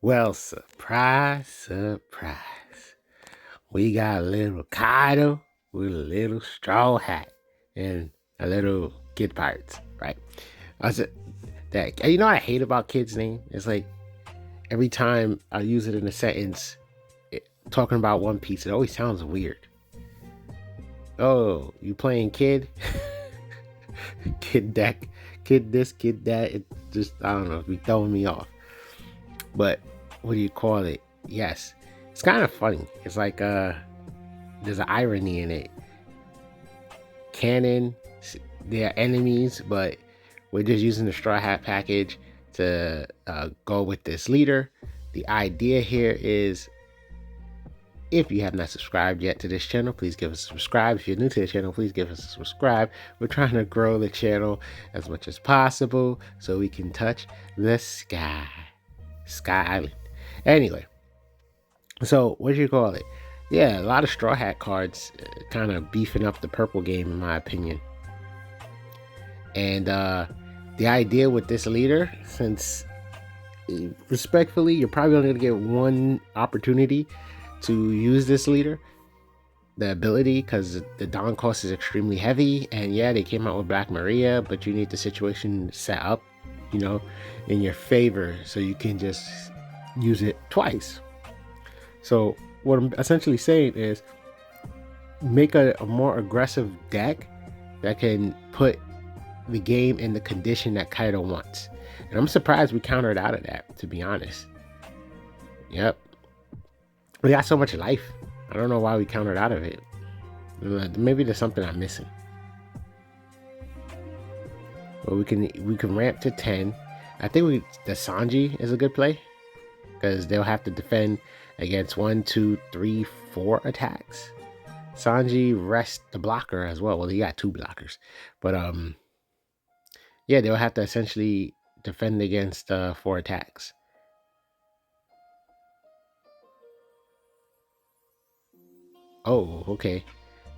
Well, surprise, surprise. We got a little Kaido with a little straw hat and a little kid pirates, right? I said that what I hate about kids' name? It's like every time I use it in a sentence talking about One Piece, it always sounds weird. Oh, you playing kid? Kid deck, kid this, kid that. It just I don't know, be throwing me off. But what do you call it? Yes. It's kind of funny. It's like there's an irony in it. Canon, they're enemies, but we're just using the Straw Hat package to go with this leader. The idea here is if you have not subscribed yet to this channel, please give us a subscribe. If you're new to the channel, please give us a subscribe. We're trying to grow the channel as much as possible so we can touch the sky. Sky Island. Anyway, so what do you call it? Yeah, a lot of Straw Hat cards kind of beefing up the purple game, in my opinion. And the idea with this leader, since respectfully, you're probably only going to get one opportunity to use this leader, the ability, because the Dawn cost is extremely heavy. And yeah, they came out with Black Maria, but you need the situation set up, in your favor so you can just use it twice. So what I'm essentially saying is make a more aggressive deck that can put the game in the condition that Kaido wants. And I'm surprised we countered out of that, to be honest. Yep. We got so much life. I don't know why we countered out of it. Maybe there's something I'm missing. But we can ramp to 10. I think the Sanji is a good play because they'll have to defend against 1, 2, 3, 4 attacks. Sanji rests the blocker as well. Well, he got 2 blockers, but yeah, they'll have to essentially defend against 4 attacks. Oh, okay.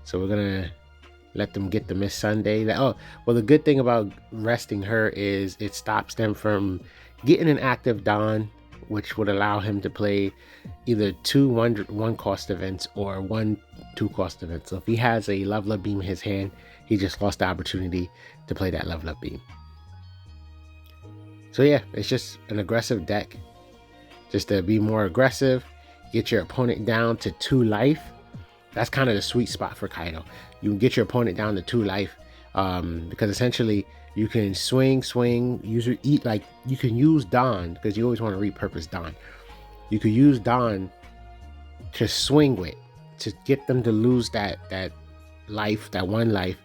So we're gonna let them get the Miss Sunday. Oh, well, the good thing about resting her is it stops them from getting an active Dawn, which would allow him to play either 2 1 cost events or 1 2 cost events. So if he has a level up beam in his hand, he just lost the opportunity to play that level up beam. So yeah, it's just an aggressive deck. Just to be more aggressive, get your opponent down to 2 life. That's kind of the sweet spot for Kaido. You can get your opponent down to 2 life because essentially you can swing, you can use Dawn because you always want to repurpose Dawn. You could use Dawn to swing with to get them to lose that life, that 1 life,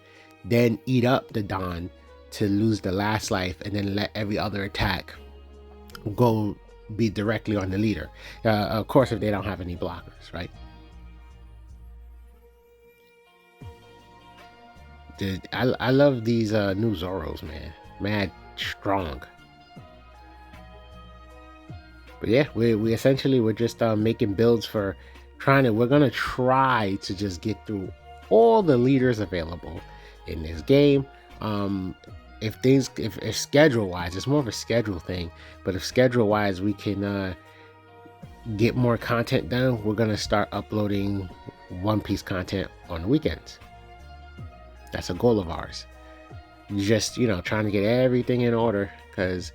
then eat up the Dawn to lose the last life, and then let every other attack go be directly on the leader. Of course, if they don't have any blockers, right? Dude, I love these new Zoros, man. Mad strong. But yeah, we essentially we're just making builds for we're gonna try to just get through all the leaders available in this game. If schedule wise, it's more of a schedule thing, but if schedule wise we can get more content done, we're gonna start uploading One Piece content on the weekends. That's a goal of ours. Just trying to get everything in order because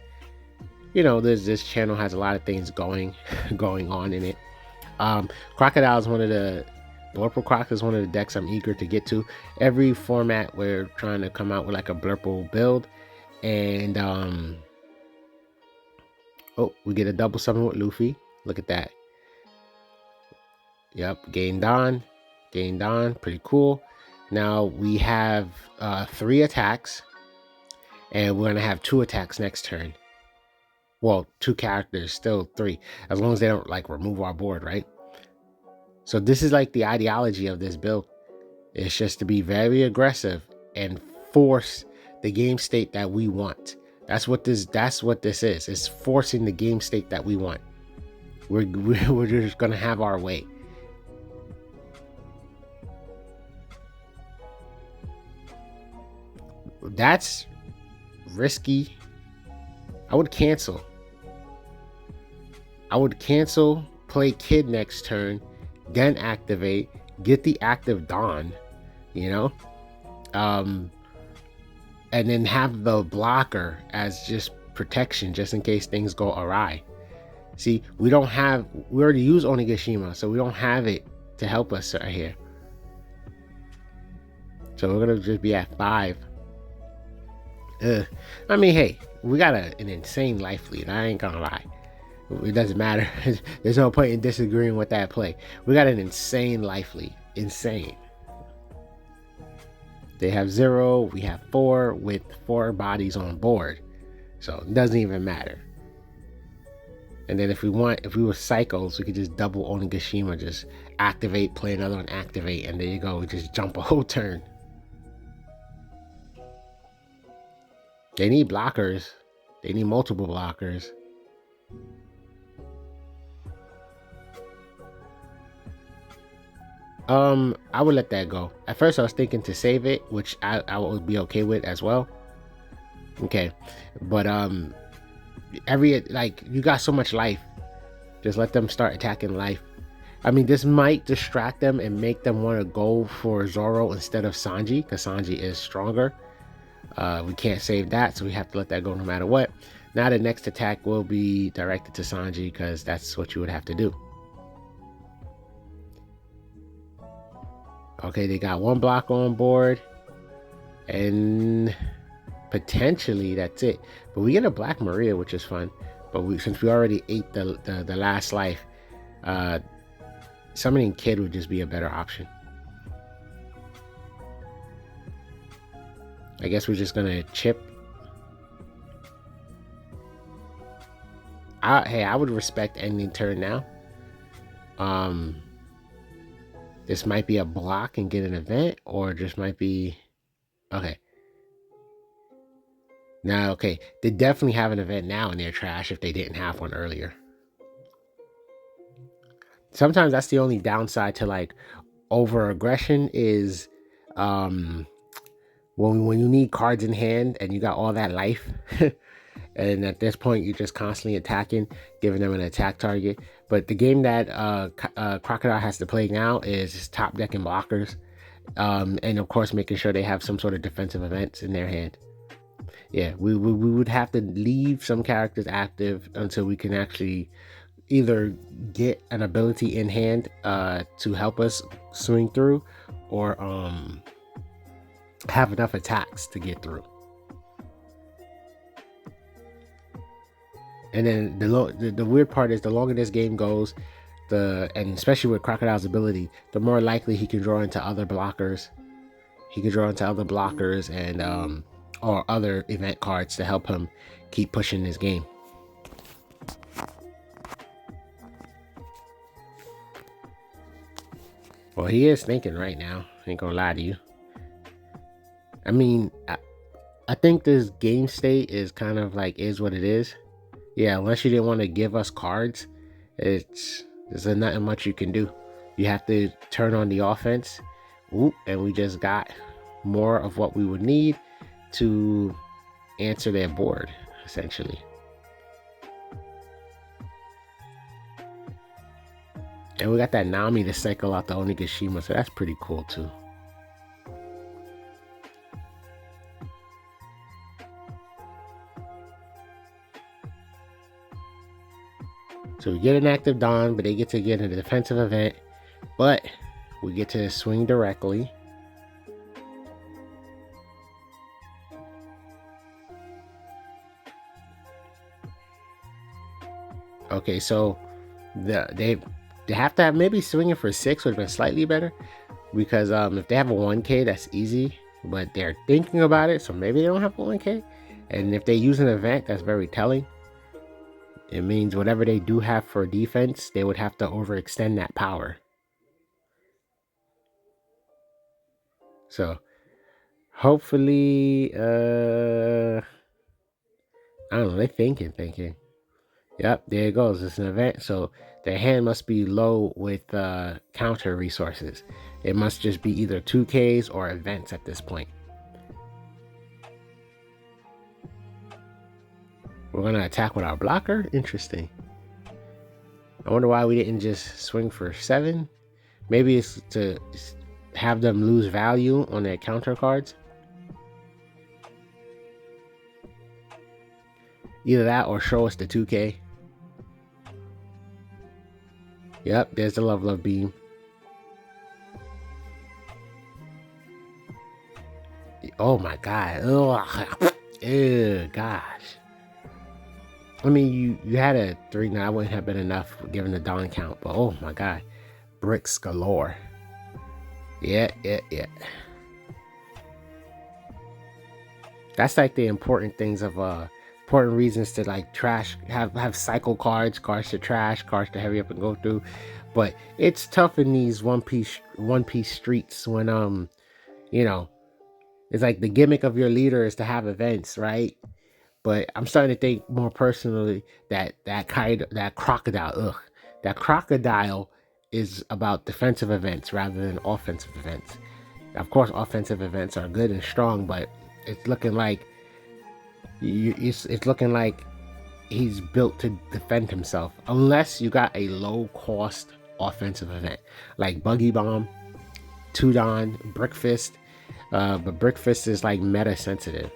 this channel has a lot of things going on in it. Crocodile is one of the Blurple Croc is one of the decks I'm eager to get to. Every format we're trying to come out with like a Blurple build, and oh, we get a double summon with Luffy. Look at that. Yep, gain Dawn, pretty cool. Now we have 3 attacks, and we're gonna have 2 attacks next turn. Well, 2 characters, still 3, as long as they don't like remove our board, right? So this is like the ideology of this build. It's just to be very aggressive and force the game state that we want. That's what this is. It's forcing the game state that we want. We're just gonna have our way. That's risky. I would cancel. I would cancel, play Kid next turn, then activate, get the active Dawn, you know, and then have the blocker as just protection, just in case things go awry. See, we already use Onigashima, so we don't have it to help us right here. So we're gonna just be at 5. I mean, hey, we got an insane life lead. I ain't gonna lie. It doesn't matter. There's no point in disagreeing with that play. We got an insane life lead. Insane. They have 0. We have 4 with 4 bodies on board. So it doesn't even matter. And then if we were psychos, we could just double Onigashima, just activate, play another one, activate, and there you go. We just jump a whole turn. They need blockers. They need multiple blockers. I would let that go. At first I was thinking to save it, which I would be okay with as well. Okay. But you got so much life. Just let them start attacking life. I mean, this might distract them and make them want to go for Zoro instead of Sanji, because Sanji is stronger. We can't save that, so we have to let that go no matter what. Now the next attack will be directed to Sanji, because that's what you would have to do. Okay, they got 1 block on board, and potentially that's it. But we get a Black Maria, which is fun. But since we already ate the last life, summoning Kid would just be a better option. I guess we're just gonna chip. Hey, I would respect ending turn now. This might be a block and get an event, or just might be okay. Now, okay, they definitely have an event now in their trash if they didn't have one earlier. Sometimes that's the only downside to like over aggression is when you need cards in hand and you got all that life. And at this point, you're just constantly attacking, giving them an attack target. But the game that Crocodile has to play now is top decking blockers. And of course, making sure they have some sort of defensive events in their hand. Yeah, we would have to leave some characters active until we can actually either get an ability in hand to help us swing through, or have enough attacks to get through. And then the weird part is the longer this game goes, and especially with Crocodile's ability, the more likely he can draw into other blockers. He can draw into other blockers and or other event cards to help him keep pushing this game. Well, he is thinking right now. Ain't gonna lie to you. I mean, I think this game state is kind of like is what it is. Yeah, unless you didn't want to give us cards, there's nothing much you can do. You have to turn on the offense. Ooh, and we just got more of what we would need to answer their board, essentially. And we got that Nami to cycle out the Onigashima, so that's pretty cool too. So we get an active Dawn, but they get to get a defensive event. But we get to swing directly. Okay, so they have to have maybe swinging for 6 would have been slightly better, because if they have a 1K, that's easy. But they're thinking about it, so maybe they don't have a 1K. And if they use an event, that's very telling. It means whatever they do have for defense, they would have to overextend that power. So hopefully, I don't know, they're thinking. Yep, there it goes. It's an event, so their hand must be low with counter resources. It must just be either 2Ks or events at this point. We're gonna attack with our blocker? Interesting. I wonder why we didn't just swing for 7. Maybe it's to have them lose value on their counter cards. Either that or show us the 2K. Yep, there's the level up beam. Oh my god. Ugh. Ew, gosh. I mean, you had a 3. Now, that wouldn't have been enough given the Dawn count, but oh my god. Bricks galore. Yeah. That's like the important things of important reasons to like trash, have cycle cards to trash, cards to hurry up and go through. But it's tough in these one piece streets when you know, it's like the gimmick of your leader is to have events, right? But I'm starting to think more personally that Kaido, that crocodile is about defensive events rather than offensive events. Of course, offensive events are good and strong, but it's looking like it's looking like he's built to defend himself. Unless you got a low cost offensive event like Buggy Bomb, Tudon, Brickfist. But Brickfist is like meta sensitive.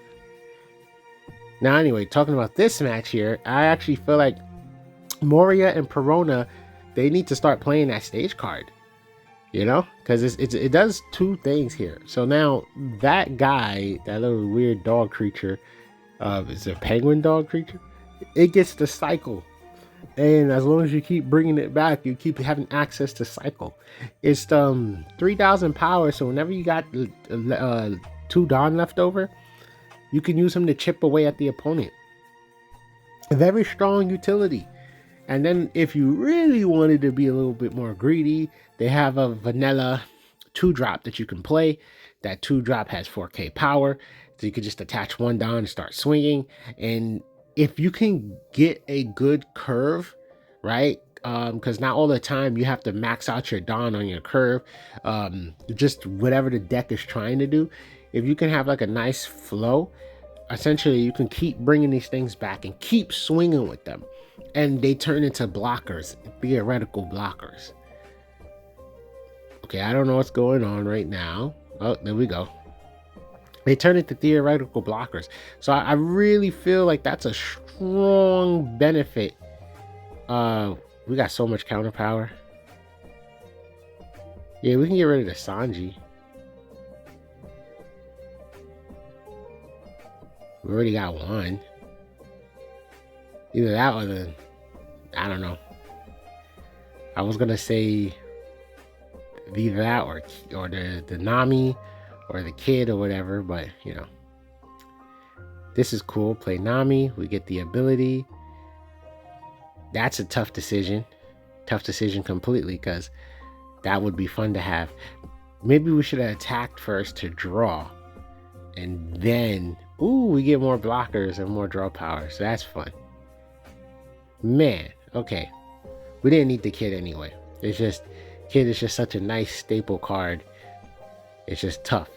Now, anyway, talking about this match here, I actually feel like Moria and Perona, they need to start playing that stage card, you know, because it does 2 things here. So now that guy, that little weird dog creature, is a penguin dog creature, it gets to cycle, and as long as you keep bringing it back, you keep having access to cycle. It's 3,000 power, so whenever you got 2 Dawn left over, you can use him to chip away at the opponent. A very strong utility. And then if you really wanted to be a little bit more greedy, they have a vanilla 2-drop that you can play. That 2-drop has 4K power, so you could just attach 1 Dawn and start swinging. And if you can get a good curve, right? Because not all the time you have to max out your Dawn on your curve. Just whatever the deck is trying to do. If you can have like a nice flow, essentially you can keep bringing these things back and keep swinging with them, and they turn into blockers, theoretical blockers. Okay, I don't know what's going on right now. Oh, there we go. They turn into theoretical blockers. So I really feel like that's a strong benefit. We got so much counter power. Yeah, we can get rid of the Sanji. We already got 1. Either that or the, I don't know. I was gonna say either that or the Nami or the kid or whatever, but you know. This is cool. Play Nami. We get the ability. That's a tough decision. Tough decision completely, because that would be fun to have. Maybe we should have attacked first to draw, and then we get more blockers and more draw power, so that's fun. Man, okay, we didn't need the kid anyway. It's just kid is just such a nice staple card. It's just tough,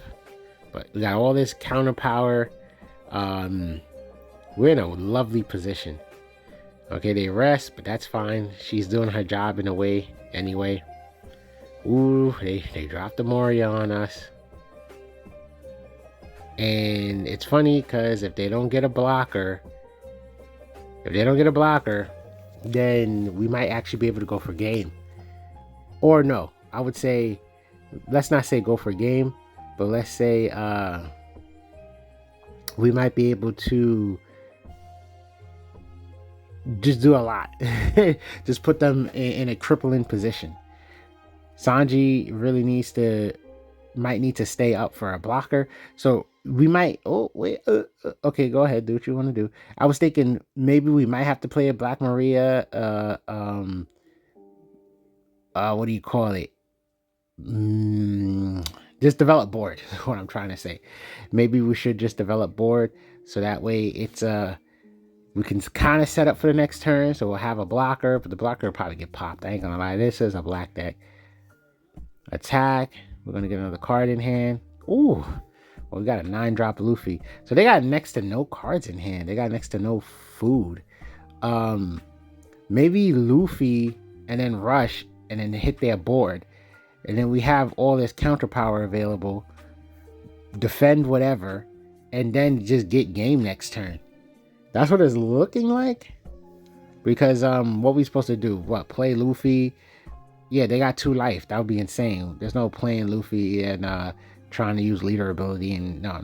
but we got all this counter power. We're in a lovely position. Okay, they rest, but that's fine. She's doing her job in a way anyway. Ooh, they dropped the Moria on us. And it's funny because if they don't get a blocker, then we might actually be able to go for game. Or no, I would say, let's not say go for game, but let's say we might be able to just do a lot. Just put them in a crippling position. Sanji really might need to stay up for a blocker. So we might, okay, go ahead, do what you want to do. I was thinking maybe we might have to play a Black Maria, what do you call it? Just develop board, is what I'm trying to say. Maybe we should just develop board, so that way it's, we can kind of set up for the next turn, so we'll have a blocker, but the blocker will probably get popped. I ain't gonna lie, this is a black deck. Attack, we're gonna get another card in hand. Ooh, well, we got a 9-drop Luffy. So they got next to no cards in hand. They got next to no food. Maybe Luffy and then rush and then hit their board. And then we have all this counter power available, defend whatever, and then just get game next turn. That's what it's looking like. Because what we supposed to do? What, play Luffy? Yeah, they got 2 life. That would be insane. There's no playing Luffy and trying to use leader ability. And no.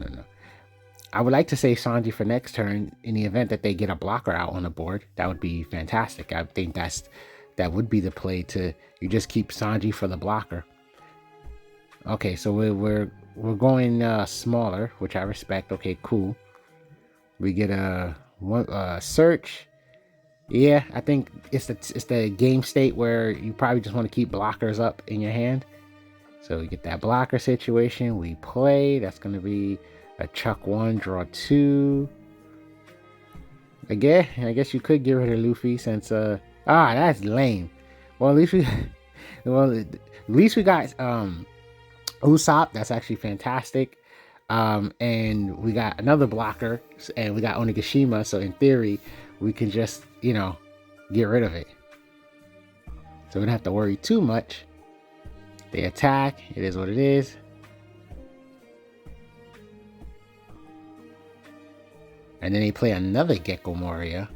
I would like to say Sanji for next turn in the event that they get a blocker out on the board. That would be fantastic. I think that would be the play. To you just keep Sanji for the blocker. Okay, so we're going smaller, which I respect. Okay, cool. We get a search. Yeah, I think it's the game state where you probably just want to keep blockers up in your hand. So we get that blocker situation. We play. That's going to be a chuck 1, draw 2. Again, I guess you could get rid of Luffy since that's lame. Well, at least we got Usopp. That's actually fantastic. And we got another blocker, and we got Onigashima. So in theory, we can just, get rid of it. So we don't have to worry too much. They attack. It is what it is. And then they play another Gecko Moria.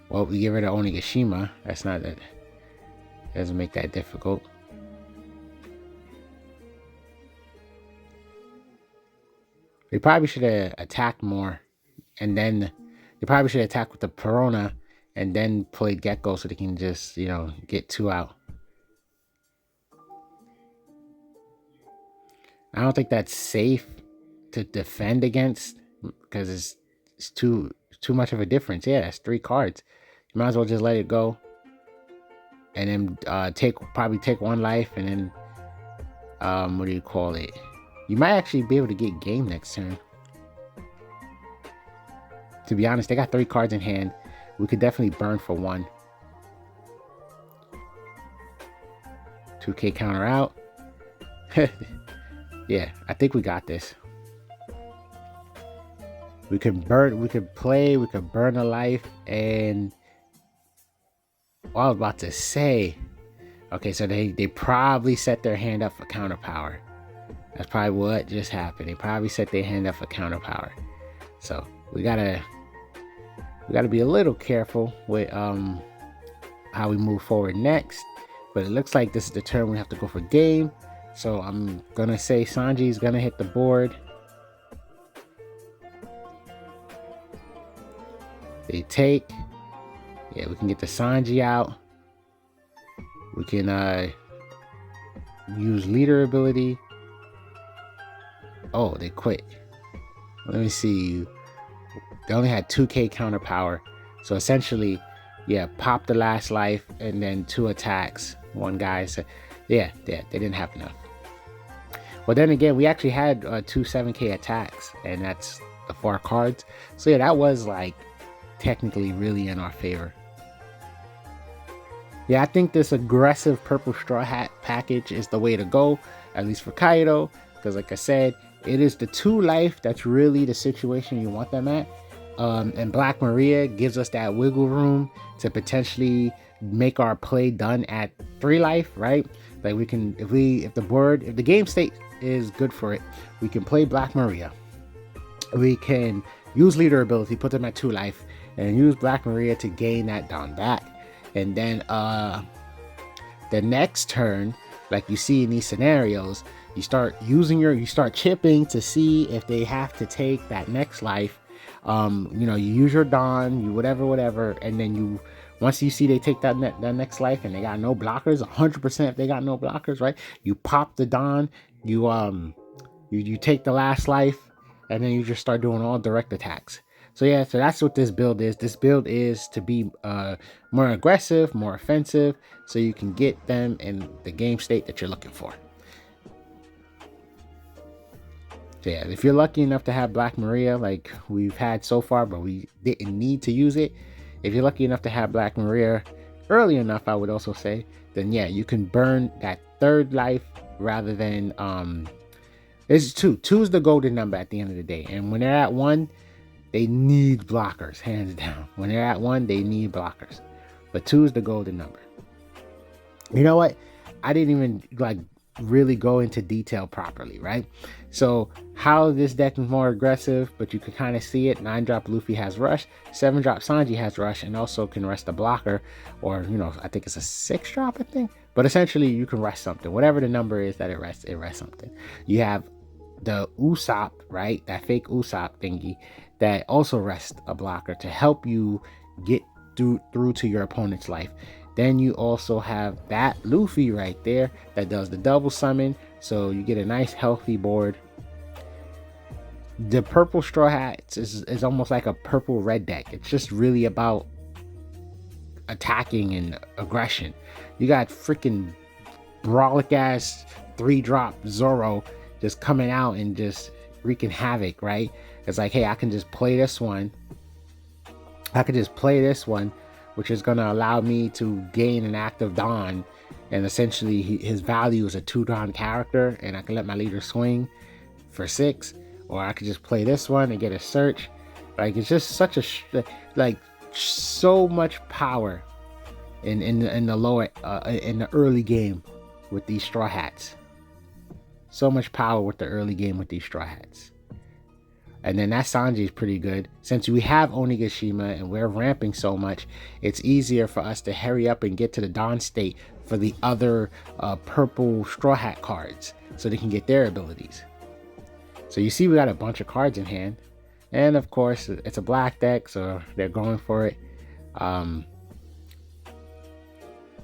Well, we get rid of Onigashima. That's not that. Doesn't make that difficult. They probably should have attacked more. And then they probably should attack with the Perona and then play Gecko so they can just, get 2 out. I don't think that's safe to defend against because it's too much of a difference. Yeah, that's 3 cards. You might as well just let it go. And then probably take 1 life and then what do you call it? You might actually be able to get game next turn. To be honest, they got 3 cards in hand. We could definitely burn for 1. 2k counter out. Yeah, I think we got this. We could burn, we could play, we could burn a life, and I was about to say, okay, so they probably set their hand up for counter power. That's probably what just happened. They probably set their hand up for counter power. So we gotta be a little careful with how we move forward next. But it looks like this is the turn we have to go for game. So I'm gonna say Sanji's gonna hit the board. They take. Yeah, we can get the Sanji out. We can use leader ability. Oh, they quit. Let me see. They only had 2k counter power. So essentially, yeah, pop the last life and then 2 attacks. 1 guy. So yeah, they didn't have enough. But then again, we actually had 2 7k attacks, and that's the 4 cards. So yeah, that was like technically really in our favor. Yeah, I think this aggressive purple straw hat package is the way to go, at least for Kaido, because like I said, it is the 2 life that's really the situation you want them at. And Black Maria gives us that wiggle room to potentially make our play done at 3 life, right? Like we can, if the game state is good for it, we can play Black Maria. We can use leader ability, put them at 2 life, and use Black Maria to gain that down back. And then the next turn, like you see in these scenarios, you start chipping to see if they have to take that next life. You use your Dawn, you whatever, and then once you see they take that next life and they got no blockers, 100% if they got no blockers, right? You pop the Dawn, you take the last life, and then you just start doing all direct attacks. So yeah, so that's what this build is. This build is to be more aggressive, more offensive, so you can get them in the game state that you're looking for. So yeah, if you're lucky enough to have Black Maria like we've had so far, but we didn't need to use it. If you're lucky enough to have Black Maria early enough, I would also say, then yeah, you can burn that 3rd life rather than it's 2. 2 is the golden number at the end of the day. And when they're at 1, they need blockers, hands down. When they're at 1, they need blockers. but 2 is the golden number. You know what? I didn't even like really go into detail properly, right? So how this deck is more aggressive, but you can kind of see it. 9-drop Luffy has rush, 7-drop Sanji has rush, and also can rest a blocker, or I think it's a 6-drop, I think. But essentially you can rest something. Whatever the number is that it rests something. You have the Usopp, right? That fake Usopp thingy that also rests a blocker to help you get through to your opponent's life. Then you also have that Luffy right there that does the double summon, so you get a nice healthy board. The purple Straw Hats is almost like a purple red deck. It's just really about attacking and aggression. You got freaking brolic ass 3-drop Zoro just coming out and just wreaking havoc, right? It's like, hey, I can just play this one, which is going to allow me to gain an active Dawn, and essentially his value is a 2-Dawn character, and I can let my leader swing for 6, or I could just play this one and get a search. Like, it's just such a so much power in the lower in the early game with these Straw Hats. So much power with the early game with these Straw Hats. And then that Sanji is pretty good. Since we have Onigashima and we're ramping so much, it's easier for us to hurry up and get to the Dawn state for the other purple Straw Hat cards, so they can get their abilities. So you see we got a bunch of cards in hand. And of course, it's a black deck, so they're going for it.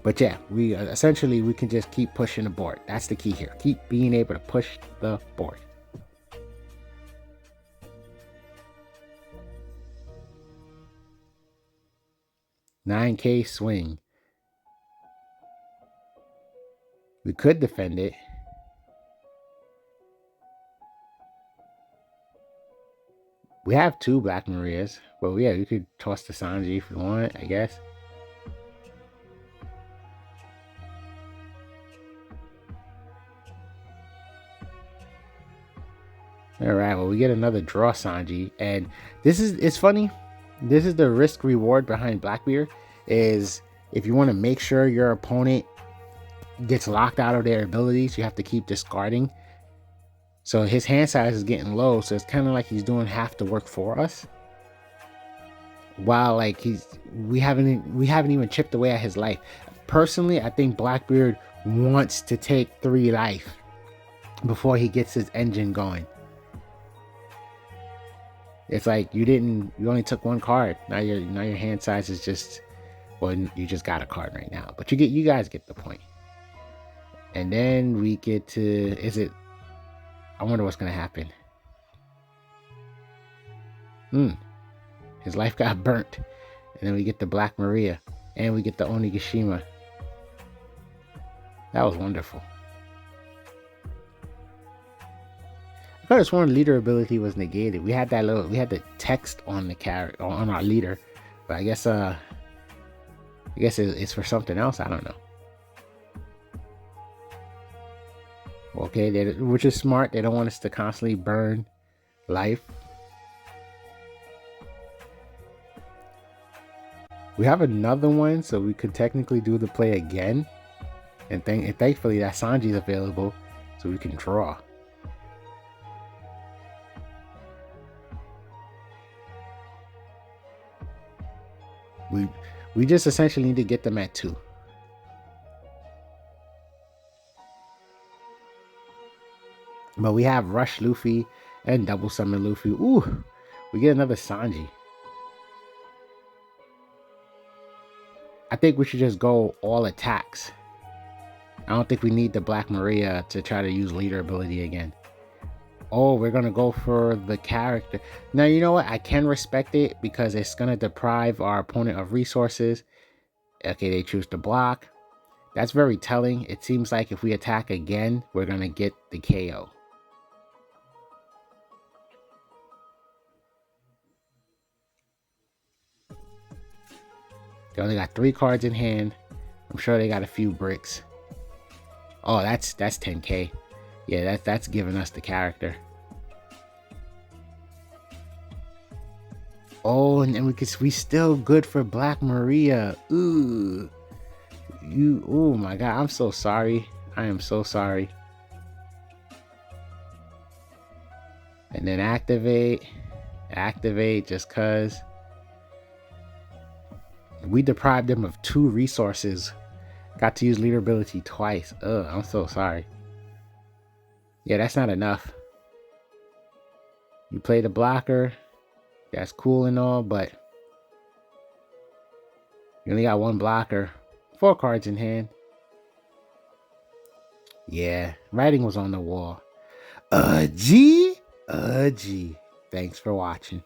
But yeah, we can just keep pushing the board. That's the key here. Keep being able to push the board. $9K swing. We could defend it. We have 2 Black Marias, but yeah, you could toss the Sanji if you want, I guess. All right, well, we get another draw Sanji, and it's funny. This is the risk reward behind Blackbeard, is if you want to make sure your opponent gets locked out of their abilities, you have to keep discarding. So his hand size is getting low, so it's kind of like he's doing half the work for us. While like we haven't even chipped away at his life. Personally, I think Blackbeard wants to take 3 life before he gets his engine going. It's like you only took 1 card. Now your hand size is just, well, you just got a card right now. But you guys get the point. And then we get to, I wonder what's gonna happen. His life got burnt. And then we get the Black Maria, and we get the Onigashima. That was wonderful. I could have sworn leader ability was negated. We had the text on the character, on our leader, but I guess it's for something else. I don't know. Okay, which is smart. They don't want us to constantly burn life. We have another one, so we could technically do the play again, and thankfully that Sanji is available, so we can draw. We just essentially need to get them at 2. But we have Rush Luffy and Double Summon Luffy. Ooh, we get another Sanji. I think we should just go all attacks. I don't think we need the Black Maria to try to use leader ability again. Oh, we're going to go for the character. Now, you know what? I can respect it because it's going to deprive our opponent of resources. Okay, they choose to block. That's very telling. It seems like if we attack again, we're going to get the KO. They only got 3 cards in hand. I'm sure they got a few bricks. Oh, that's 10K. Yeah, that's giving us the character. Oh, Oh, and then we still good for Black Maria. Ooh. Oh my god, I'm so sorry. I am so sorry. And then activate just cause we deprived them of 2 resources. Got to use leader ability twice. Ugh, I'm so sorry. Yeah, that's not enough. You play the blocker, that's cool and all, but you only got 1 blocker, 4 cards in hand. Yeah, writing was on the wall. G. Thanks for watching.